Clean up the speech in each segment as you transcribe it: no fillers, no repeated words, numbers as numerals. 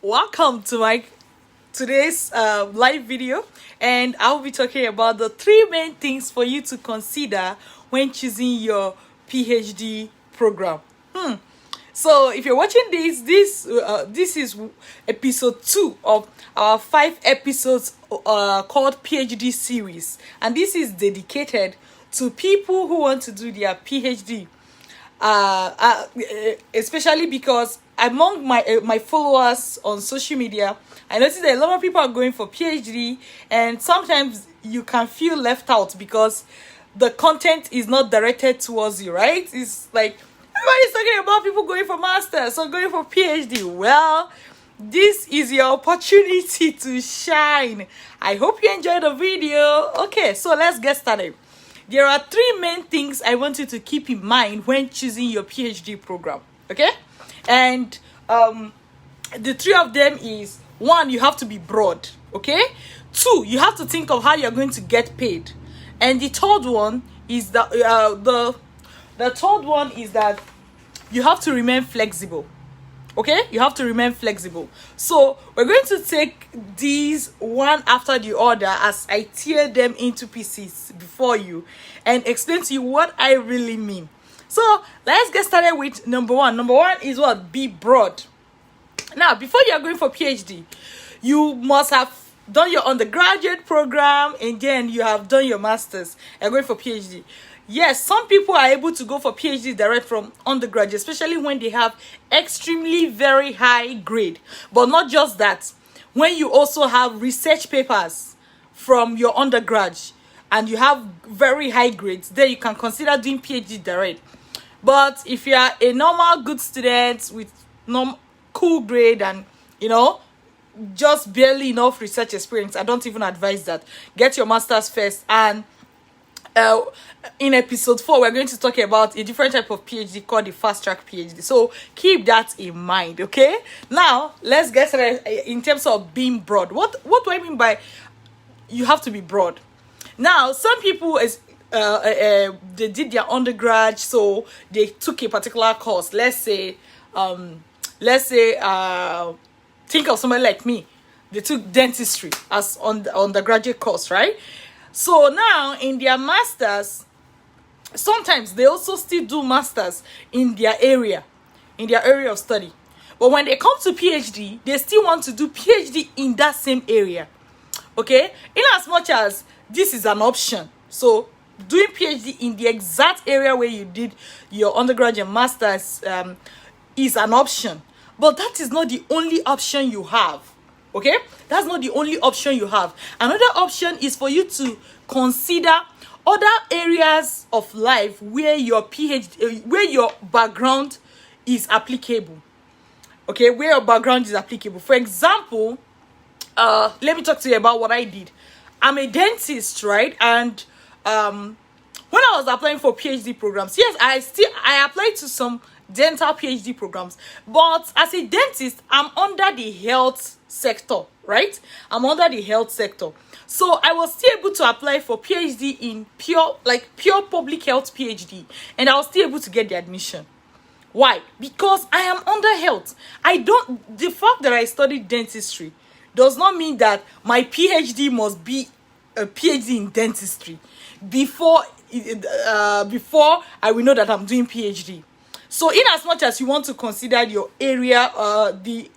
Welcome to my today's live video, and I'll be talking about the three main things for you to consider when choosing your PhD program. So if you're watching this is episode 2 of our 5 episodes called PhD series, and this is dedicated to people who want to do their PhD. Especially because among my followers on social media, I noticed that a lot of people are going for PhD, and sometimes you can feel left out because the content is not directed towards you, right? It's like everybody's talking about people going for masters or going for PhD. Well, this is your opportunity to shine. I hope you enjoyed the video. Okay, so let's get started. There are 3 main things I want you to keep in mind when choosing your PhD program, okay? And the 3 of them is: 1, you have to be broad, okay? 2, you have to think of how you're going to get paid. And the third one is that you have to remain flexible. Okay, you have to remain flexible. So we're going to take these one after the other as I tear them into pieces before you and explain to you what I really mean. So let's get started with number 1. Number 1 is what? Be broad. Now, before you are going for PhD, you must have done your undergraduate program, and then you have done your masters and going for PhD. Yes, some people are able to go for PhD direct from undergraduate, especially when they have extremely very high grade. But not just that. When you also have research papers from your undergrad and you have very high grades, then you can consider doing PhD direct. But if you are a normal good student with cool grade and, just barely enough research experience, I don't even advise that. Get your masters first. And in episode 4, we're going to talk about a different type of PhD called the fast track PhD. So keep that in mind, okay? Now let's get started in terms of being broad. What do I mean by you have to be broad? Now, some people they did their undergrad, so they took a particular course. Let's say think of somebody like me. They took dentistry as on the undergraduate course, right? So now in their masters, sometimes they also still do masters in their area of study. But when they come to PhD, they still want to do PhD in that same area. Okay? In as much as this is an option. So doing PhD in the exact area where you did your undergraduate masters is an option. But that is not the only option you have. Okay, that's not the only option you have. Another option is for you to consider other areas of life where your PhD, where your background is applicable. Okay, where your background is applicable. For example, let me talk to you about what I did. I'm a dentist, right? And when I was applying for PhD programs, yes, I applied to some dental PhD programs, but as a dentist, I'm under the health sector, right? I'm under the health sector. So I was still able to apply for PhD in pure public health PhD, and I was still able to get the admission. Why? Because I am under health. The fact that I studied dentistry does not mean that my PhD must be a PhD in dentistry before I will know that I'm doing PhD. So in as much as you want to consider your area, the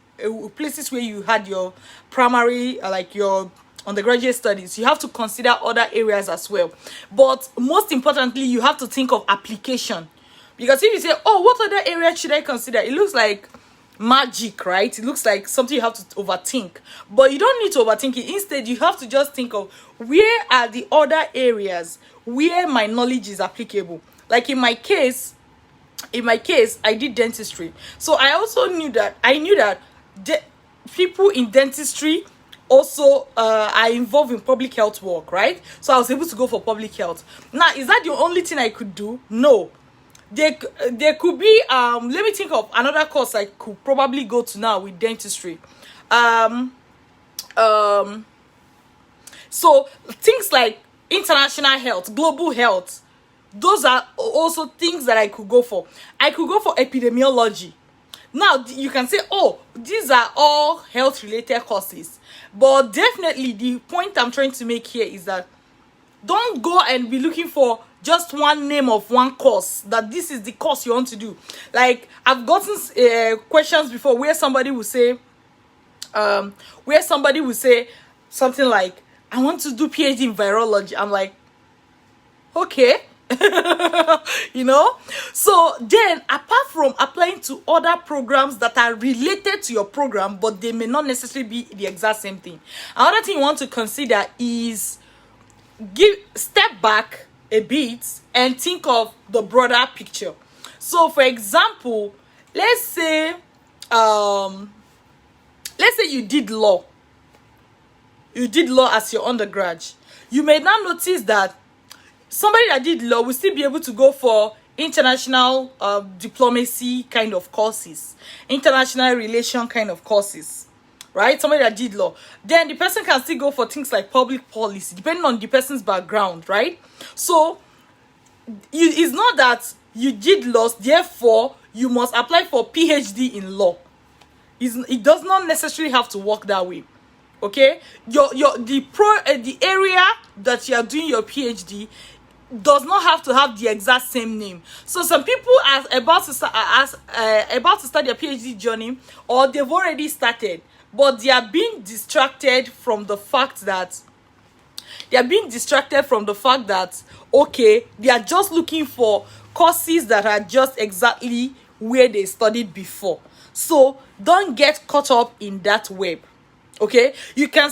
places where you had your primary, like your undergraduate studies, you have to consider other areas as well. But most importantly, you have to think of application. Because if you say, oh, what other area should I consider? It looks like magic, right? It looks like something you have to overthink. But you don't need to overthink it. Instead, you have to just think of where are the other areas where my knowledge is applicable. Like in my case, I did dentistry. So I also knew that people in dentistry also are involved in public health work, right? So I was able to go for public health. Now, is that the only thing I could do? No. There could be let me think of another course I could probably go to now with dentistry. So things like international health, global health, those are also things that I could go for. I could go for epidemiology. Now you can say, oh, these are all health related courses, but definitely the point I'm trying to make here is that don't go and be looking for just one name of one course, that this is the course you want to do. Like, I've gotten questions before where somebody will say something like, I want to do PhD in virology. I'm like, okay. You know. So then, apart from applying to other programs that are related to your program, but they may not necessarily be the exact same thing, another thing you want to consider is step back a bit and think of the broader picture. So for example, let's say you did law as your undergrad. You may now notice that somebody that did law will still be able to go for international diplomacy kind of courses, international relation kind of courses, right? Somebody that did law, then the person can still go for things like public policy, depending on the person's background, right? So it's not that you did law, therefore you must apply for PhD in law. It does not necessarily have to work that way. Okay, the area that you are doing your PhD does not have to have the exact same name. So some people are about to start their PhD journey, or they've already started, but they are being distracted from the fact that okay, they are just looking for courses that are just exactly where they studied before. So don't get caught up in that web. Okay, you can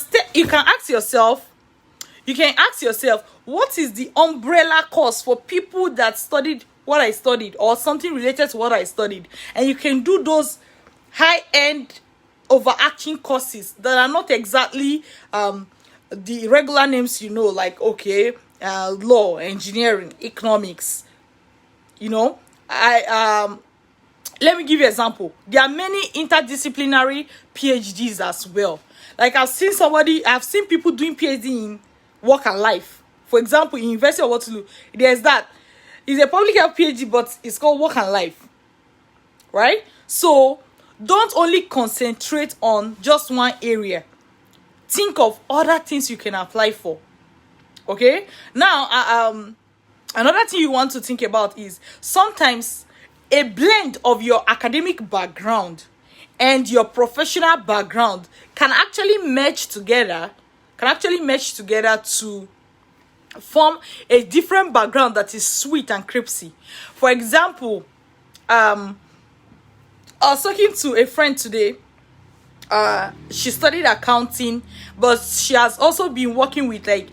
ask yourself, what is the umbrella course for people that studied what I studied, or something related to what I studied? And you can do those high-end overarching courses that are not exactly the regular names, like, okay, law, engineering, economics. Let me give you an example. There are many interdisciplinary PhDs as well. Like, I've seen people doing PhD in work and life. For example, in University of Waterloo, there's that. It's a public health PhD, but it's called work and life. Right? So, don't only concentrate on just one area. Think of other things you can apply for. Okay? Now, another thing you want to think about is sometimes a blend of your academic background and your professional background can actually merge together to form a different background that is sweet and crispy. For example, I was talking to a friend today. She studied accounting, but she has also been working with like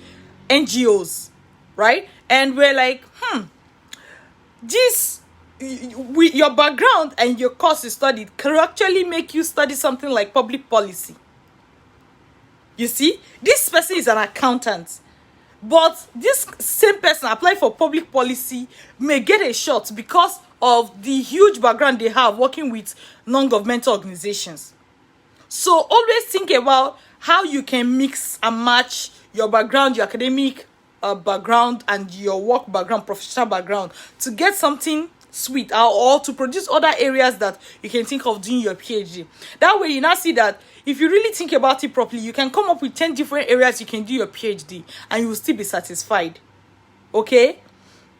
NGOs, right? And we're like, this, with your background and your course you studied, can actually make you study something like public policy. You see, this person is an accountant, but this same person apply for public policy may get a shot because of the huge background they have working with non-governmental organizations. So always think about how you can mix and match your background, your academic background, and your work background, professional background, to get something sweet, or to produce other areas that you can think of doing your PhD. That way you now see that if you really think about it properly, you can come up with 10 different areas you can do your PhD and you will still be satisfied. Okay?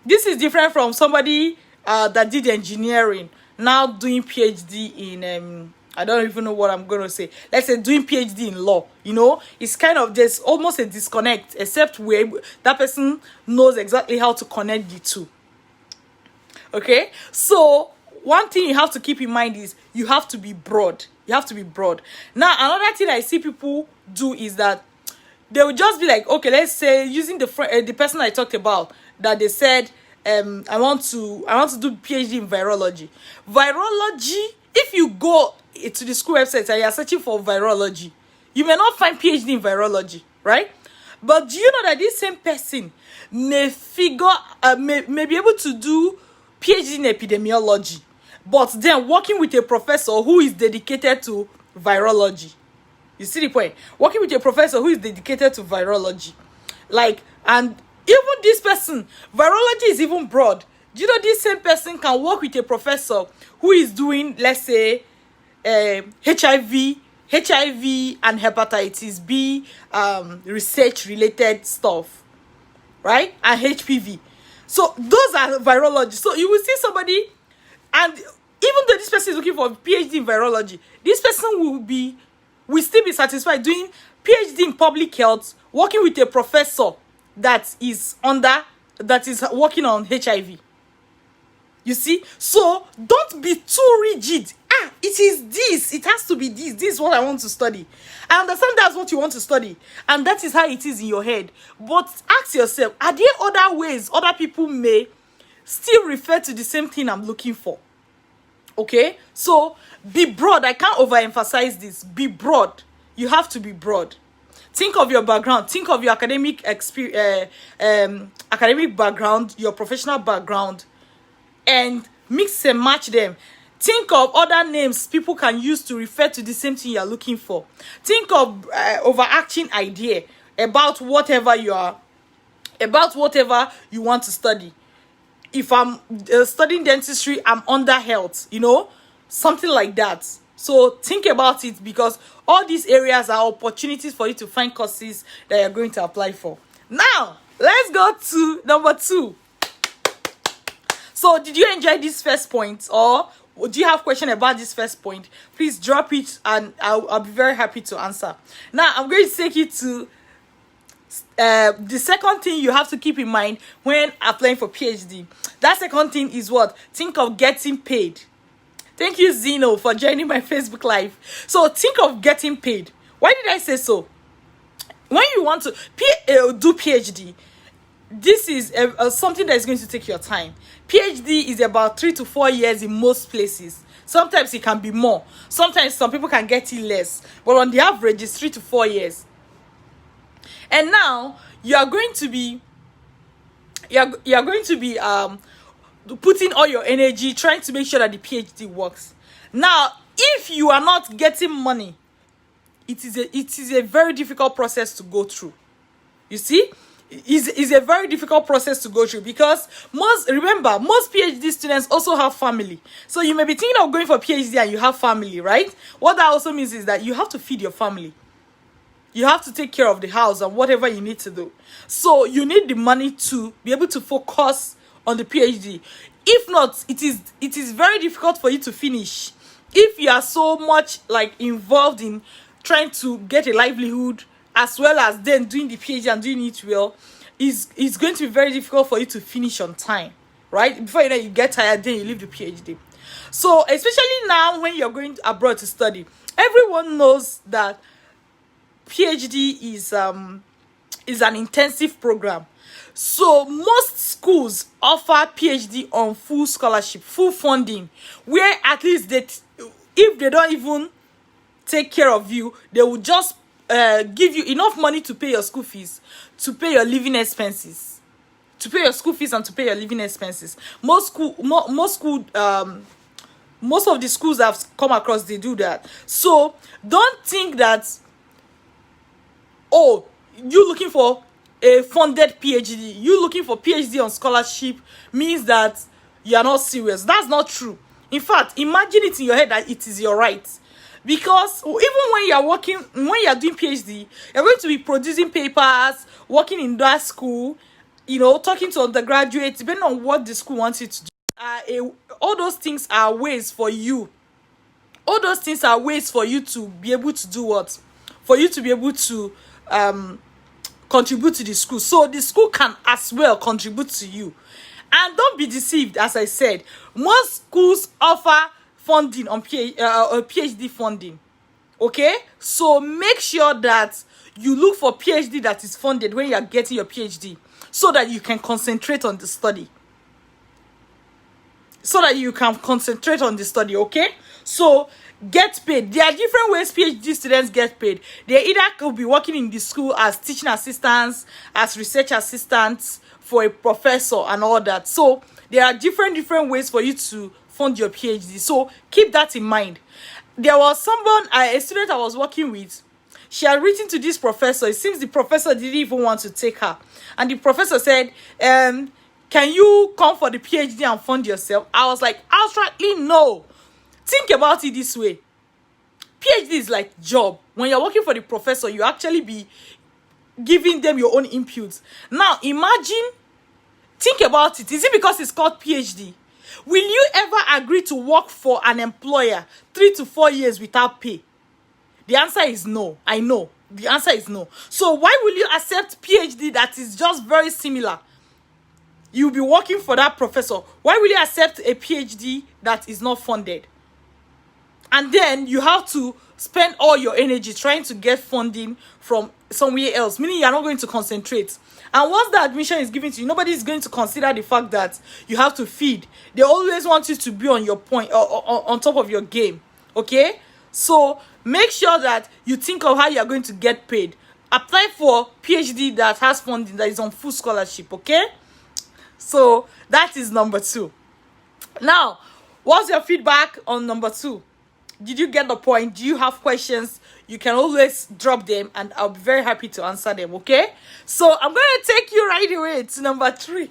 This is different from somebody that did engineering, now doing PhD in I don't even know what I'm going to say. Let's say doing PhD in law. It's kind of, there's almost a disconnect, except where that person knows exactly how to connect the two. Okay? So one thing you have to keep in mind is you have to be broad. Now, another thing I see people do is that they will just be like, okay, let's say using the person I talked about, that they said, I want to do PhD in virology. Virology, if you go to the school website and you're searching for virology, you may not find PhD in virology, right? But do you know that this same person may be able to do PhD in epidemiology, but then working with a professor who is dedicated to virology? You see the point? Working with a professor who is dedicated to virology. And even this person, virology is even broad. Do you know this same person can work with a professor who is doing, let's say, HIV and hepatitis B research related stuff, right? And HPV. So those are virology. So you will see somebody, and even though this person is looking for a PhD in virology, this person will still be satisfied doing PhD in public health, working with a professor that is working on HIV. You see? So don't be too rigid. It is this. It has to be this. This is what I want to study. I understand that's what you want to study, and that is how it is in your head. But ask yourself, are there other ways other people may still refer to the same thing I'm looking for? Okay? So be broad. I can't overemphasize this. Be broad. You have to be broad. Think of your background. Think of your academic background, your professional background, and mix and match them. Think of other names people can use to refer to the same thing you're looking for. Think of overarching idea about whatever you want to study. If I'm studying dentistry, I'm under health, something like that. So think about it, because all these areas are opportunities for you to find courses that you're going to apply for. Now, let's go to number 2. So did you enjoy this first point, or do you have question about this first point? Please drop it and I'll be very happy to answer. Now I'm going to take you to the second thing you have to keep in mind when applying for PhD. That second thing is what? Think of getting paid. Thank you, Zeno, for joining my Facebook Live. So think of getting paid. Why did I say so? When you want to do PhD, this is something that is going to take your time. PhD is about 3 to 4 years in most places. Sometimes it can be more. Sometimes some people can get it less. But on the average, it's 3 to 4 years. And now you are going to be putting all your energy trying to make sure that the PhD works. Now, if you are not getting money, it is a very difficult process to go through. You see? Is a very difficult process to go through, because most PhD students also have family. So you may be thinking of going for PhD and you have family, right? What that also means is that you have to feed your family. You have to take care of the house and whatever you need to do. So you need the money to be able to focus on the PhD. If not, it is very difficult for you to finish. If you are so much involved in trying to get a livelihood, as well as then doing the PhD and doing it well, it's going to be very difficult for you to finish on time, right? Before you get tired, then you leave the PhD. So especially now when you're going abroad to study, everyone knows that PhD is an intensive program. So most schools offer PhD on full scholarship, full funding, where at least if they don't even take care of you, they will just give you enough money to pay your school fees, to pay your living expenses, most of the schools I've come across, they do that. So don't think that, oh, you looking for a funded PhD, you looking for PhD on scholarship means that you are not serious. That's not true. In fact, imagine it in your head that it is your right. Because even when you are doing PhD, you're going to be producing papers, working in that school, talking to undergraduates, depending on what the school wants you to do. All those things are ways for you. All those things are ways for you to be able to do what? For you to be able to contribute to the school. So the school can as well contribute to you. And don't be deceived, as I said. Most schools offer funding on PhD funding. Okay? So make sure that you look for PhD that is funded when you are getting your PhD, so that you can concentrate on the study. Okay? So get paid. There are different ways PhD students get paid. They either could be working in the school as teaching assistants, as research assistants for a professor and all that. So there are different ways for you to fund your PhD. So keep that in mind. There was a student I was working with. She had written to this professor. It seems the professor didn't even want to take her. And the professor said, can you come for the PhD and fund yourself? I was like, outrightly no. Think about it this way. PhD is like job. When you're working for the professor, you actually be giving them your own inputs. Now imagine, think about it. Is it because it's called PhD? Will you ever agree to work for an employer 3 to 4 years without pay? The answer is no. I know. The answer is no. So why will you accept PhD that is just very similar? You'll be working for that professor. Why will you accept a PhD that is not funded? And then you have to spend all your energy trying to get funding from somewhere else, meaning you're not going to concentrate. And once the admission is given to you, nobody is going to consider the fact that you have to feed. They always want you to be on your point, or on top of your game. Okay? So make sure that you think of how you are going to get paid. Apply for PhD that has funding, that is on full scholarship. Okay? So that is number 2. Now, what's your feedback on number 2? Did you get the point? Do you have questions? You can always drop them and I'll be very happy to answer them, okay? So I'm going to take you right away to number 3.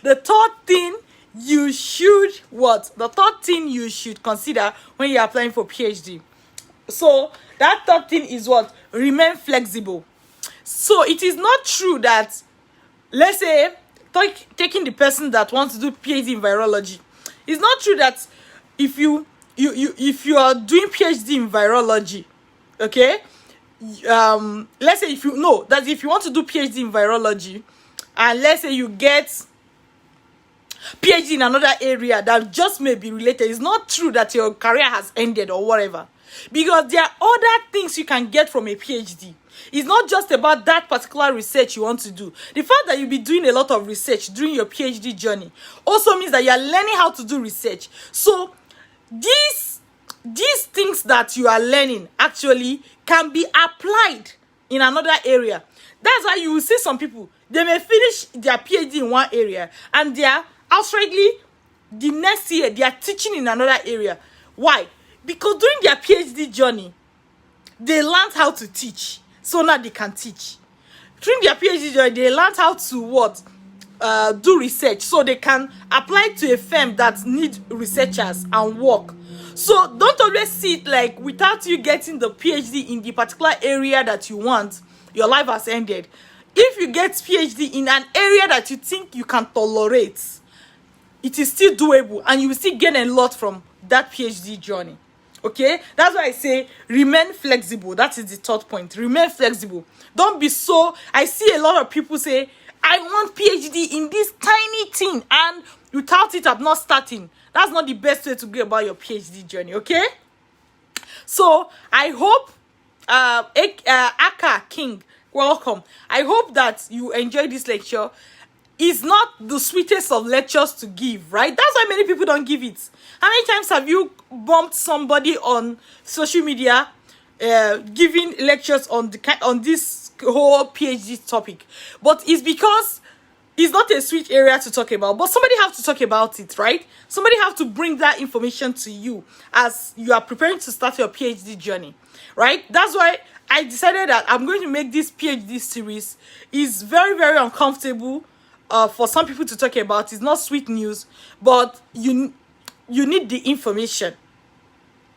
The third thing you should The third thing you should consider when you're applying for PhD. So that third thing is what? Remain flexible. So it is not true that, let's say, taking the person that wants to do PhD in virology, it's not true that if you are doing PhD in virology, okay, let's say if you want to do PhD in virology, and let's say you get PhD in another area that just may be related, it's not true that your career has ended or whatever, because there are other things you can get from a PhD. It's not just about that particular research you want to do. The fact that you'll be doing a lot of research during your PhD journey also means that you are learning how to do research. So these things that you are learning actually can be applied in another area. That's why you will see some people, they may finish their PhD in one area and they are outrightly the next year they are teaching in another area. Why? Because during their PhD journey, they learned how to teach. So now they can teach. During their PhD journey, they learned how to do research. So they can apply to a firm that need researchers and work. So don't always see it like without you getting the PhD in the particular area that you want, your life has ended. If you get PhD in an area that you think you can tolerate, it is still doable and you will still gain a lot from that PhD journey. Okay, that's why I say remain flexible. That is the third point. Remain flexible. Don't be so. I see a lot of people say, I want PhD in this tiny thing, and without it, I'm not starting. That's not the best way to go about your PhD journey. Okay, so I hope Aka King, welcome. I hope that you enjoyed this lecture. It's not the sweetest of lectures to give, right? That's why many people don't give it. How many times have you bumped somebody on social media giving lectures on this whole PhD topic? But it's because it's not a sweet area to talk about. But somebody have to talk about it, right? Somebody have to bring that information to you as you are preparing to start your PhD journey, right? That's why I decided that I'm going to make this PhD series. Is very, very uncomfortable for some people to talk about. It's not sweet news, but you need the information.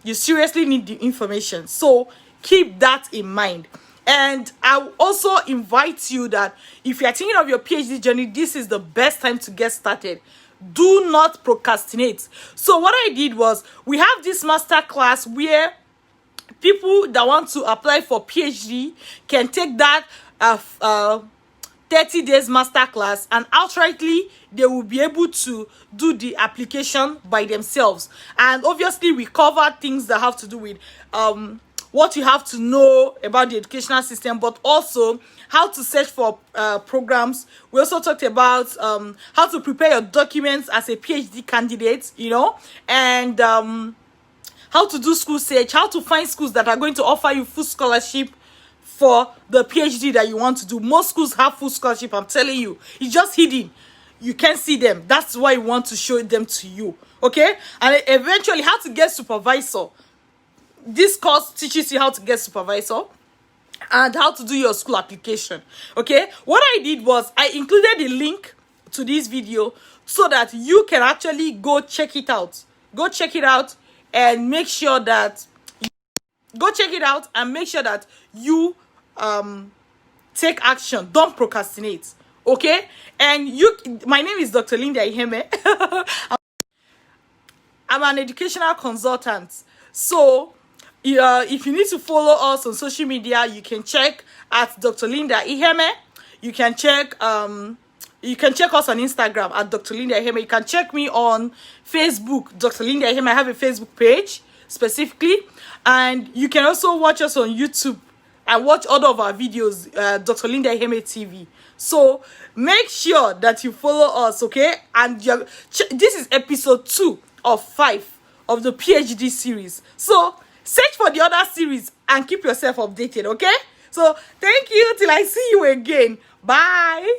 You seriously need the information. So keep that in mind. And I also invite you that if you are thinking of your PhD journey, this is the best time to get started. Do not procrastinate. So what I did was, we have this master class where people that want to apply for PhD can take that 30 days masterclass, and outrightly they will be able to do the application by themselves. And obviously we cover things that have to do with what you have to know about the educational system, but also how to search for programs. We also talked about how to prepare your documents as a PhD candidate, and how to do school search, how to find schools that are going to offer you full scholarship for the PhD that you want to do. Most schools have full scholarship, I'm telling you. It's just hidden. You can't see them. That's why we want to show them to you. Okay? And eventually, how to get supervisor. This course teaches you how to get supervisor and how to do your school application. Okay? What I did was, I included the link to this video so that you can actually go check it out. Go check it out and make sure that Go check it out and make sure that you take action. Don't procrastinate. Okay? And my name is Dr. Linda Iheme. I'm an educational consultant. So if you need to follow us on social media, you can check at Dr. Linda Iheme. You can check us on Instagram at Dr. Linda Iheme. You can check me on Facebook, Dr. Linda Iheme. I have a Facebook page specifically, and you can also watch us on YouTube and watch all of our videos, Dr. Linda Iheme TV. So make sure that you follow us, okay? And this is episode 2 of 5 of the PhD series. So search for the other series and keep yourself updated, okay? So thank you till I see you again. Bye.